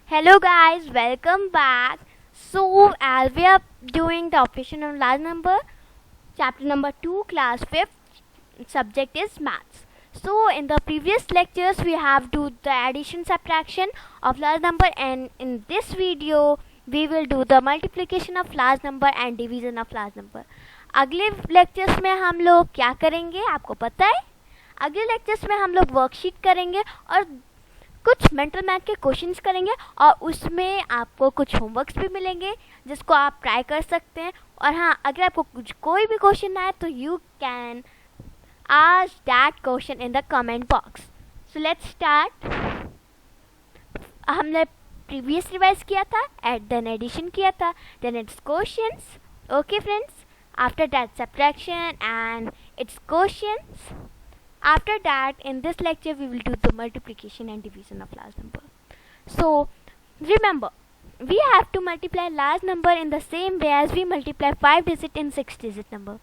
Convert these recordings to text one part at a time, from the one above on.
Hello guys, welcome back. So as we are doing the operation of large number, chapter number 2, class 5th, subject is maths. So in the previous lectures we have do the addition subtraction of large number, and in this video we will do the multiplication of large number and division of large number. अगले lectures में हम लोग क्या करेंगे आपको पता है? अगले लेक्चर्स में हम लोग वर्कशीट करेंगे और कुछ मेंटल मैथ के क्वेश्चंस करेंगे और उसमें आपको कुछ होमवर्क्स भी मिलेंगे जिसको आप ट्राई कर सकते हैं. और हाँ, अगर आपको कुछ कोई भी क्वेश्चन आए तो you can ask that question in the comment box. So let's start. हमने प्रीवियस रिवाइज किया था, देन एडिशन किया था, then it's questions. Okay friends, after that subtraction and its quotients. After that, in this lecture we will do the multiplication and division of large number. So remember, we have to multiply large number in the same way as we multiply 5 digit and 6 digit number.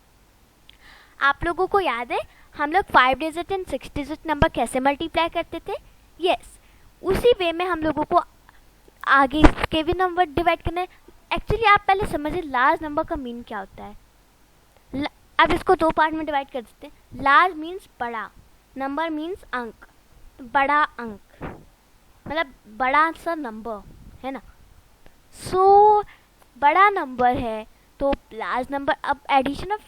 आप लोगों को याद है हम लोग 5 digit and 6 digit number कैसे multiply करते थे? Yes, उसी वे में हम लोगों को आगे के भी नंबर डिवाइड करना है. एक्चुअली आप पहले समझिए लार्ज नंबर का मीन क्या होता है. अब इसको दो पार्ट में डिवाइड कर देते हैं. लार्ज मीन्स बड़ा, नंबर मीन्स अंक. बड़ा अंक मतलब बड़ा सा नंबर है ना. सो बड़ा नंबर है तो लार्ज नंबर. अब addition of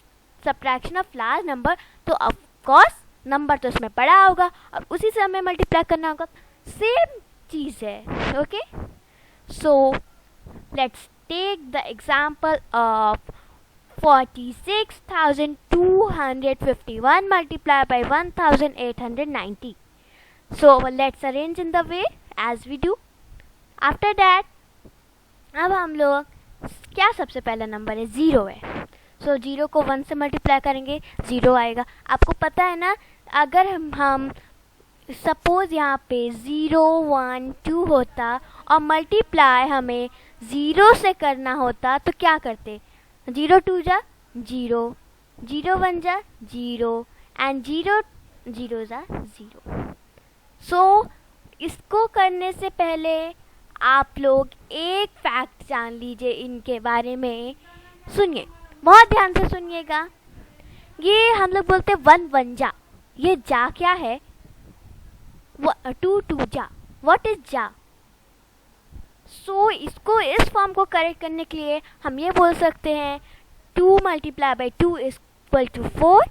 subtraction of large number तो ऑफ कोर्स नंबर तो इसमें बड़ा होगा और उसी से हमें मल्टीप्लाई करना होगा. सेम चीज़ है. Okay, so let's take the example of 46,251 multiplied by 1,890. So let's arrange in the way as we do. After that, अब हम लोग क्या सबसे पहला नंबर है 0 है. सो 0 को 1 से मल्टीप्लाई करेंगे 0 आएगा. आपको पता है ना, अगर हम सपोज यहाँ पे 0 1 2 होता और मल्टीप्लाई हमें 0 से करना होता तो क्या करते? 0 2 जा 0, 0 1 जा 0 एंड 0 0 जा 0. सो इसको करने से पहले आप लोग एक फैक्ट जान लीजिए इनके बारे में. सुनिए, बहुत ध्यान से सुनिएगा. ये हम लोग बोलते हैं 1 1 जा. ये जा क्या है? 2 2 जा. व्हाट इज जा? सो इसको इस फॉर्म को करेक्ट करने के लिए हम ये बोल सकते हैं 2 multiply by 2 is equal to 4,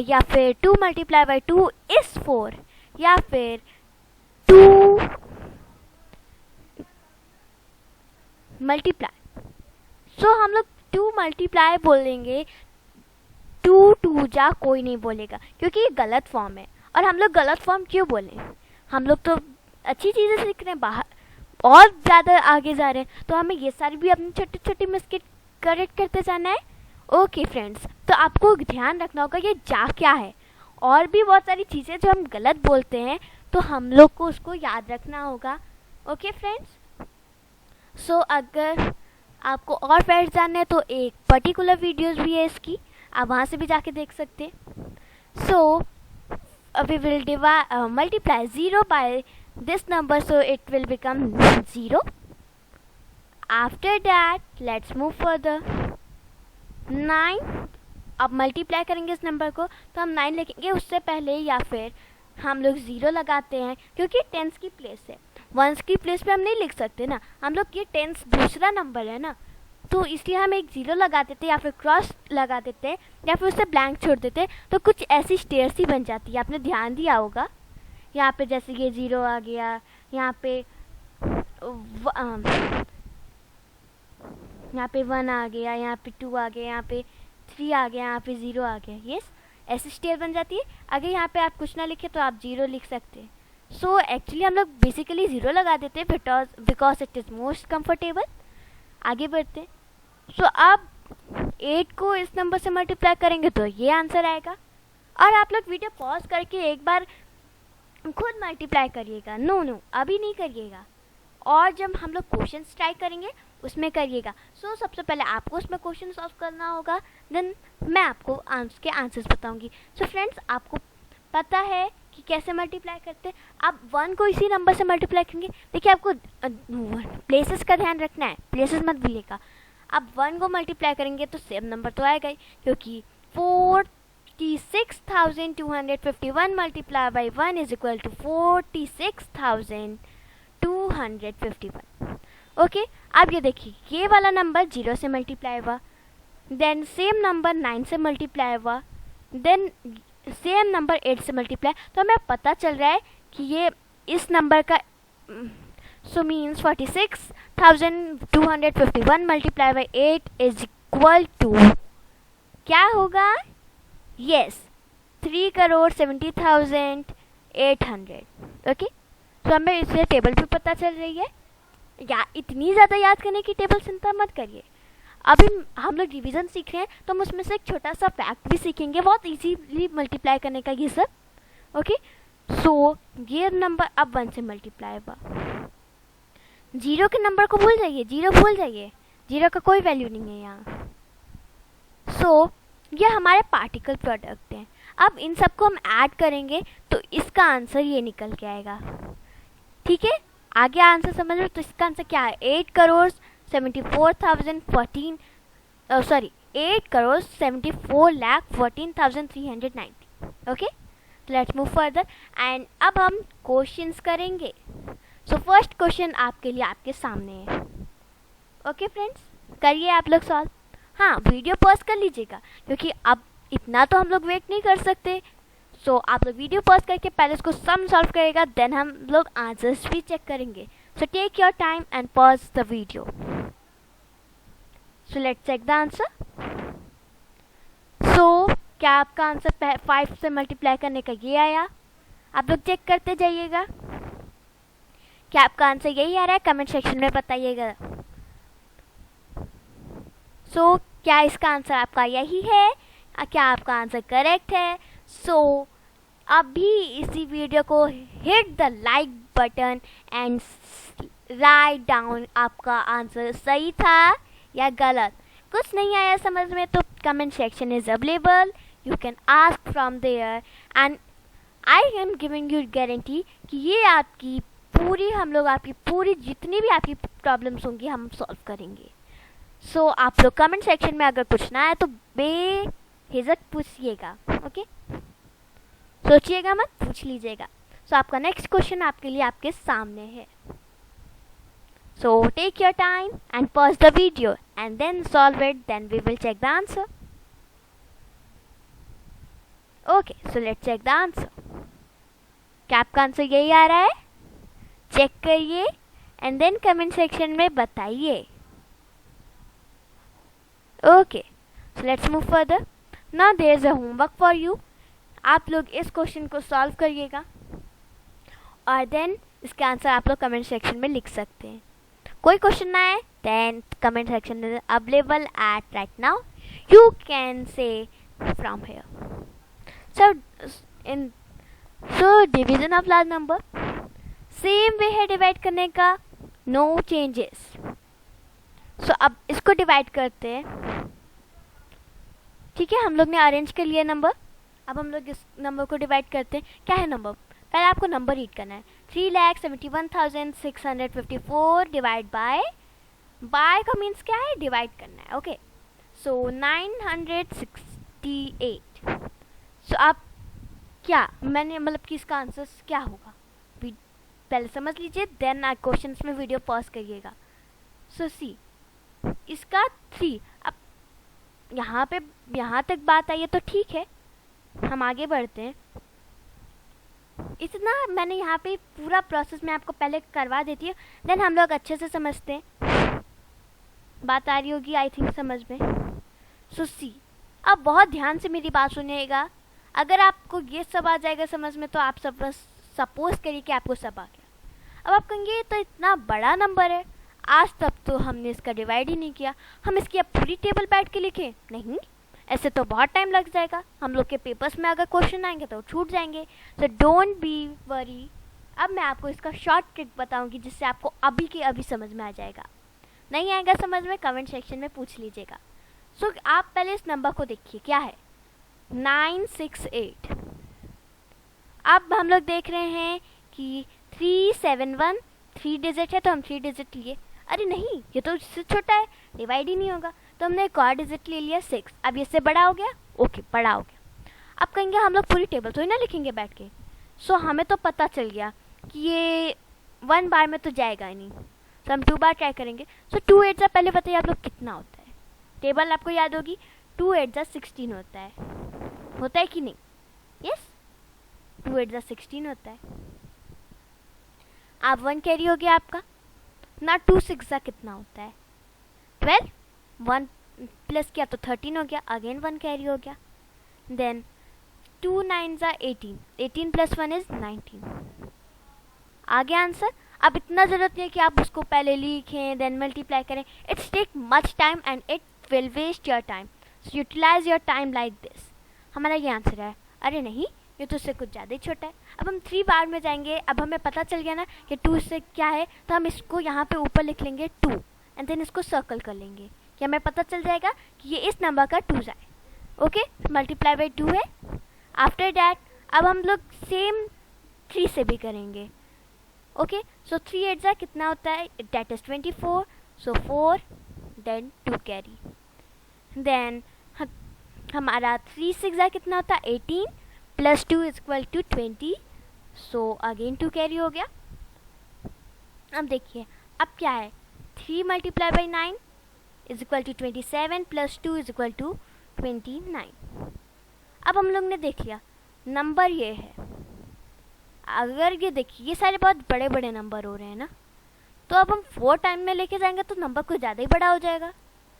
या फिर 2 मल्टीप्लाई बाई 2 इज 4, या फिर 2 मल्टीप्लाई. सो हम लोग 2 मल्टीप्लाई बोलेंगे. 2 2 जा कोई नहीं बोलेगा क्योंकि ये गलत फॉर्म है. और हम लोग गलत फॉर्म क्यों बोलें? हम लोग तो अच्छी चीज़ें सीख रहे हैं, बाहर और ज़्यादा आगे जा रहे हैं, तो हमें ये सारी भी अपनी छोटी छोटी मिस्टेक करेक्ट करते जाना है. ओके फ्रेंड्स, तो आपको ध्यान रखना होगा ये जा क्या है. और भी बहुत सारी चीज़ें जो हम गलत बोलते हैं तो हम लोग को उसको याद रखना होगा. ओके फ्रेंड्स, सो अगर आपको और फैक्ट जानना है तो एक पर्टिकुलर वीडियोज़ भी है इसकी, आप वहाँ से भी जाके देख सकते हैं. So we will multiply 0 by this number, so it will become 0. After that, let's move further. 9. अब मल्टीप्लाई करेंगे इस नंबर को तो हम 9 लिखेंगे उससे पहले, या फिर हम लोग 0 लगाते हैं क्योंकि टेंस की प्लेस है. वंस की प्लेस पे हम नहीं लिख सकते ना, हम लोग ये टेंस दूसरा नंबर है ना, तो इसलिए हम एक 0 लगा देते या फिर क्रॉस लगा देते या फिर उससे ब्लैंक छोड़ देते तो कुछ ऐसी स्टेयर्स ही बन जाती है. आपने ध्यान दिया होगा यहाँ पे जैसे ये 0 आ गया, यहाँ पे 1 आ गया, यहाँ पे 2 आ गया, यहाँ पे 3 आ गया, यहाँ पे 0 आ गया. यस, ऐसी स्टेयर बन जाती है. अगर यहाँ पे आप कुछ ना लिखे तो आप 0 लिख सकते हैं. सो एक्चुअली हम लोग बेसिकली 0 लगा देते हैं because it is most comfortable. आगे बढ़ते हैं. सो अब 8 को इस नंबर से मल्टीप्लाई करेंगे तो ये आंसर आएगा. और आप लोग वीडियो पॉज करके एक बार खुद मल्टीप्लाई करिएगा. नो अभी नहीं करिएगा, और जब हम लोग क्वेश्चंस ट्राई करेंगे उसमें करिएगा. सो सबसे पहले आपको उसमें क्वेश्चन सॉल्व करना होगा, देन मैं आपको उसके आंसर्स बताऊंगी. सो फ्रेंड्स, आपको पता है कि कैसे मल्टीप्लाई करते हैं। आप 1 को इसी नंबर से मल्टीप्लाई करेंगे। देखिए आपको प्लेसेस का ध्यान रखना है, प्लेसेस मत भूलिएगा। आप 1 को मल्टीप्लाई करेंगे तो सेम नंबर तो आएगा ही, क्योंकि 46,251 multiply by 1 is equal to 46,251। Okay, अब ये देखिए ये वाला नंबर 0 से मल्टीप्लाई हुआ, देन सेम नंबर 9 से मल्टीप्लाई हुआ, देन सेम नंबर 8 से मल्टीप्लाई। तो हमें पता चल रहा है कि ये इस नंबर का so means 46,251 multiply by 8 is equal to क्या होगा? यस, 3,70,800। ओके, तो हमें इससे टेबल भी पता चल रही है। या इतनी ज़्यादा याद करने की टेबल चिंता मत करिए। अभी हम लोग डिवीज़न सीख रहे हैं तो हम उसमें से एक छोटा सा फैक्ट भी सीखेंगे, बहुत इजीली मल्टीप्लाई करने का ये सब। ओके, सो ये नंबर अब 1 से मल्टीप्लाई हुआ। 0 के नंबर को भूल जाइए, 0 भूल जाइए, 0 का कोई वैल्यू नहीं है यहाँ। सो ये हमारे पार्टिकल प्रोडक्ट हैं। अब इन सबको हम ऐड करेंगे तो इसका आंसर ये निकल के आएगा। ठीक है, आगे आंसर समझ लो। तो इसका आंसर क्या है? 8,74,14,390। Okay, let's move further and अब हम क्वेश्चंस करेंगे। सो फर्स्ट क्वेश्चन आपके लिए आपके सामने है। ओके फ्रेंड्स, करिए आप लोग सॉल्व। हाँ, वीडियो पॉज कर लीजिएगा क्योंकि अब इतना तो हम लोग वेट नहीं कर सकते। सो आप लोग वीडियो पॉज करके पहले इसको सम सॉल्व करेगा, देन हम लोग आंसर्स भी चेक करेंगे। So take your time and pause the video. So let's check the answer. So क्या आपका आंसर 5 से मल्टीप्लाई करने का ये आया? आप लोग चेक करते जाइएगा। क्या आपका आंसर यही आ रहा है? कमेंट सेक्शन में बताइएगा। सो क्या इसका आंसर आपका यही है? क्या आपका आंसर करेक्ट है? सो अभी इसी वीडियो को hit the like button and write down आपका आंसर सही था या गलत। कुछ नहीं आया समझ में तो comment section is available, you can ask from there and I am giving you guarantee कि ये आपकी पूरी जितनी भी आपकी प्रॉब्लम्स होंगी हम सॉल्व करेंगे। सो आप लोग कमेंट सेक्शन में अगर पूछना है तो बेहिचक पूछिएगा। ओके, सोचिएगा मत, पूछ लीजिएगा। सो आपका नेक्स्ट क्वेश्चन आपके लिए आपके सामने है। So take your time and pause the video and then solve it, then we will check the answer. Okay, so let's check the answer. क्या आपका आंसर यही आ रहा है? चेक करिए एंड देन कमेंट सेक्शन में बताइए। Okay, so let's move further. Now there is a homework for you. आप लोग इस क्वेश्चन को सॉल्व करिएगा और देन इसका आंसर आप लोग कमेंट सेक्शन में लिख सकते हैं। कोई क्वेश्चन ना आए then comment section is available at right now, you can say from here. So division of large number same way है डिवाइड करने का, नो चेंजेस। सो अब इसको डिवाइड करते हैं। ठीक है, हम लोग ने अरेंज कर लिया नंबर। अब हम लोग इस नंबर को डिवाइड करते हैं। क्या है नंबर? पहले आपको नंबर रीड करना है। 3,71,654 डिवाइड बाय का मीन्स क्या है? डिवाइड करना है। ओके, सो 968। सो आप क्या मैंने मतलब कि इसका आंसर क्या होगा पहले समझ लीजिए, देन क्वेश्चंस में वीडियो पॉज करिएगा। सो सी इसका 3। अब यहाँ तक बात आई है तो ठीक है, हम आगे बढ़ते हैं। इतना मैंने यहाँ पे पूरा प्रोसेस मैं आपको पहले करवा देती हूँ, देन हम लोग अच्छे से समझते हैं। बात आ रही होगी आई थिंक समझ में। सो सी, अब बहुत ध्यान से मेरी बात सुनिएगा। अगर आपको ये सब आ जाएगा समझ में तो आप सब सपोज करिए कि आपको सब आ गया। अब आप कहेंगे ये तो इतना बड़ा नंबर है, आज तक तो हमने इसका डिवाइड ही नहीं किया, हम इसकी अब पूरी टेबल बैठ के लिखें? नहीं, ऐसे तो बहुत टाइम लग जाएगा। हम लोग के पेपर्स में अगर क्वेश्चन आएंगे तो छूट जाएंगे। So don't be worry. अब मैं आपको इसका शॉर्ट ट्रिक बताऊंगी जिससे आपको अभी के अभी समझ में आ जाएगा। नहीं आएगा समझ में, कमेंट सेक्शन में पूछ लीजिएगा। सो आप पहले इस नंबर को देखिए, क्या है? 968। अब हम लोग देख रहे हैं कि 371 3 डिजिट है तो हम 3 डिजिट लिए। अरे नहीं, ये तो इससे छोटा है, डिवाइड ही नहीं होगा, तो हमने एक और डिजिट ले लिया 6। अब इससे बड़ा हो गया, ओके बड़ा हो गया। अब कहेंगे हम लोग पूरी टेबल तो ही ना लिखेंगे बैठ के। सो हमें तो पता चल गया कि ये 1 बार में तो जाएगा ही नहीं, तो हम 2 बार ट्राई करेंगे। सो 2 8 जा, पहले बताइए आप लोग कितना होता है। टेबल आपको याद होगी, 2 8 जा 16 होता है कि नहीं? यस, 2 8 जा 16 होता है। आप 1 कैरी हो गया आपका ना। 2 6 जा कितना होता है? 12। 1 प्लस किया तो 13 हो गया, अगेन 1 कैरी हो गया। देन 2 9 जा 18, 18 प्लस 1 इज 19। आ गया आंसर। अब इतना ज़रूरत नहीं है कि आप उसको पहले लिखें देन मल्टीप्लाई करें। It's take much time and it will waste your time, so utilize your time like this. हमारा ये आंसर है। अरे नहीं, ये तो उससे कुछ ज़्यादा ही छोटा है। अब हम 3 बार में जाएंगे। अब हमें पता चल गया ना कि 2 से क्या है, तो हम इसको यहाँ पे ऊपर लिख लेंगे 2 एंड देन इसको सर्कल कर लेंगे कि हमें पता चल जाएगा कि ये इस नंबर का 2 है। ओके, मल्टीप्लाई बाई 2 है। आफ्टर डैट अब हम लोग सेम 3 से भी करेंगे। ओके, सो 3 8 जा कितना होता है? That is 24, so 4 then 2 carry. Then हमारा 3 6 जा कितना होता है? 18 plus 2 is equal to 20, so again 2 carry हो गया। अब देखिए अब क्या है, 3 multiply by 9 is equal to 27 plus 2 is equal to 29। अब हम लोग ने देख लिया नंबर ये है। अगर ये देखिए ये सारे बहुत बड़े बड़े नंबर हो रहे हैं ना, तो अब हम 4 टाइम में लेके जाएंगे तो नंबर कुछ ज़्यादा ही बड़ा हो जाएगा।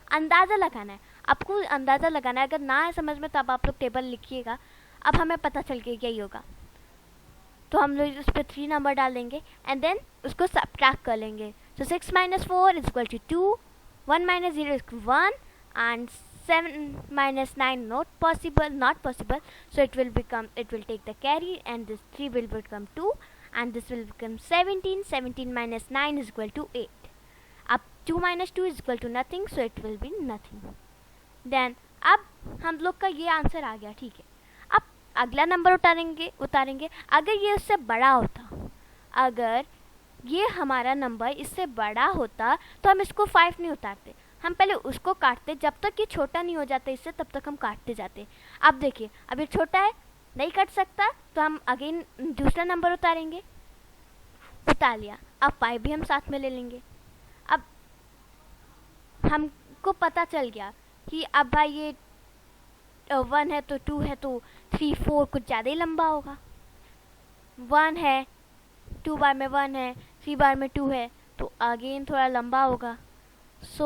अंदाज़ा लगाना है आपको, अंदाज़ा लगाना है। अगर ना है समझ में तो अब आप लोग टेबल लिखिएगा। अब हमें पता चल गया यही होगा, तो हम लोग उस पर 3 नंबर डाल देंगे एंड देन उसको सब्ट्रैक्ट कर लेंगे। So 6 - 4 is equal to 2, 1 - 0 is 1 and 7 - 9 not possible, so it will take the carry and this 3 will become 2 and this will become 17 minus 9 is equal to 8. अब 2 minus 2 is equal to nothing, so it will be nothing. Then अब हम लोग का ये answer आ गया, ठीक है। अब अगला नंबर उतारेंगे। अगर ये उससे बड़ा होता, अगर ये हमारा नंबर इससे बड़ा होता तो हम इसको 5 नहीं उतारते, हम पहले उसको काटते। जब तक ये छोटा नहीं हो जाता इससे तब तक हम काटते जाते। अब देखिए अब ये छोटा है, नहीं कट सकता, तो हम अगेन दूसरा नंबर उतारेंगे। उतार लिया, अब 5 भी हम साथ में ले लेंगे। अब हमको पता चल गया कि अब भाई ये 1 है तो 2 है तो 3 4 कुछ ज़्यादा ही लंबा होगा। 1 है, 2 बार में 1 है, 3 बार में 2 है, तो अगेन थोड़ा लंबा होगा। सो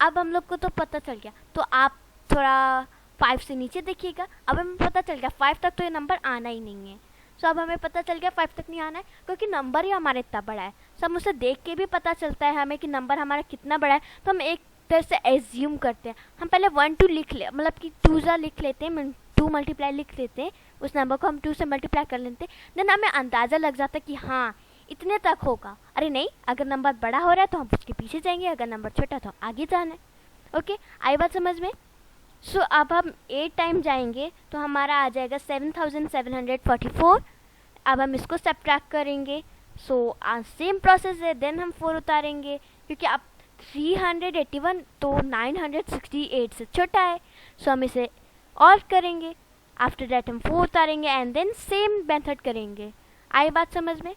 अब हम लोग को तो पता चल गया, तो आप थोड़ा 5 से नीचे देखिएगा। अब हमें पता चल गया 5 तक तो ये नंबर आना ही नहीं है। सो अब हमें पता चल गया 5 तक नहीं आना है क्योंकि नंबर ही हमारा इतना बड़ा है। सो हम उसे देख के भी पता चलता है हमें कि नंबर हमारा कितना बड़ा है, तो हम एक तरह से एज्यूम करते हैं। हम पहले 1 2 लिख ले, मतलब कि 2 जा लिख लेते हैं, 2 मल्टीप्लाई लिख लेते हैं, उस नंबर को हम 2 से मल्टीप्लाई कर लेते हैं। देन हमें अंदाज़ा लग जाता है कि हाँ इतने तक होगा। अरे नहीं, अगर नंबर बड़ा हो रहा है तो हम उसके पीछे जाएंगे, अगर नंबर छोटा तो आगे जाना है। ओके, आई बात समझ में? सो अब हम 8 टाइम जाएंगे तो हमारा आ जाएगा 7744। अब हम इसको सब्ट्रैक्ट करेंगे। सो सेम प्रोसेस है। देन हम 4 उतारेंगे क्योंकि अब 381 तो 968 से छोटा है, सो हम इसे और करेंगे। आफ्टर दैट हम 4 उतारेंगे एंड देन सेम मेथड करेंगे। आई बात समझ में?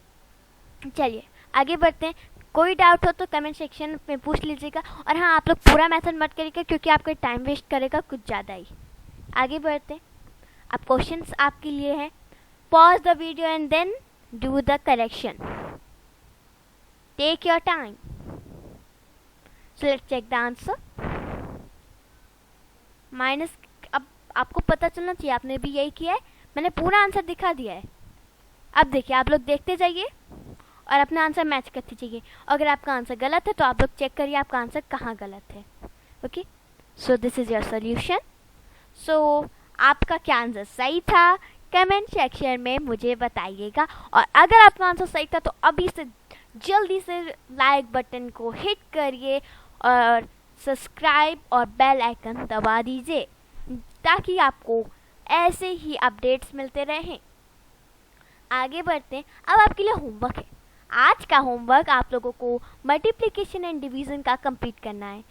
चलिए आगे बढ़ते हैं। कोई डाउट हो तो कमेंट सेक्शन में पूछ लीजिएगा। और हाँ, आप लोग पूरा मेथड मत करिएगा क्योंकि आपका टाइम वेस्ट करेगा कुछ ज़्यादा ही। आगे बढ़ते हैं। अब क्वेश्चंस आपके लिए हैं। Pause the video and then do the correction. Take your time. So let's check the answer. Minus, अब आपको पता चलना चाहिए, आपने भी यही किया है। मैंने पूरा आंसर दिखा दिया है। अब देखिए आप लोग देखते जाइए और अपना आंसर मैच करते जाइए। अगर आपका आंसर गलत है तो आप लोग चेक करिए आपका आंसर कहाँ गलत है। Okay, so this is your solution. So आपका क्या आंसर सही था कमेंट सेक्शन में मुझे बताइएगा। और अगर आपका आंसर सही था तो अभी से जल्दी से लाइक बटन को हिट करिए और सब्सक्राइब और बेल आइकन दबा दीजिए ताकि आपको ऐसे ही अपडेट्स मिलते रहें। आगे बढ़ते हैं। अब आपके लिए होमवर्क है। आज का होमवर्क आप लोगों को मल्टीप्लिकेशन एंड डिवीजन का कंप्लीट करना है।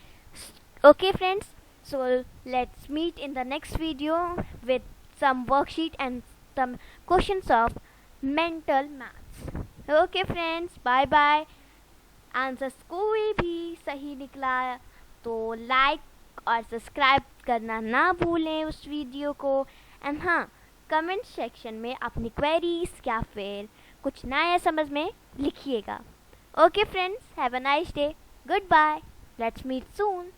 Okay friends, so let's meet in the next video with some worksheet and some questions of mental maths. Okay friends, bye bye. Answers कोई भी सही निकला तो लाइक और सब्सक्राइब करना ना भूलें उस वीडियो को। एंड हाँ, कमेंट सेक्शन में अपनी क्वेरीज या फिर कुछ नया समझ में लिखिएगा। Okay friends, have a nice day, good bye, let's meet soon.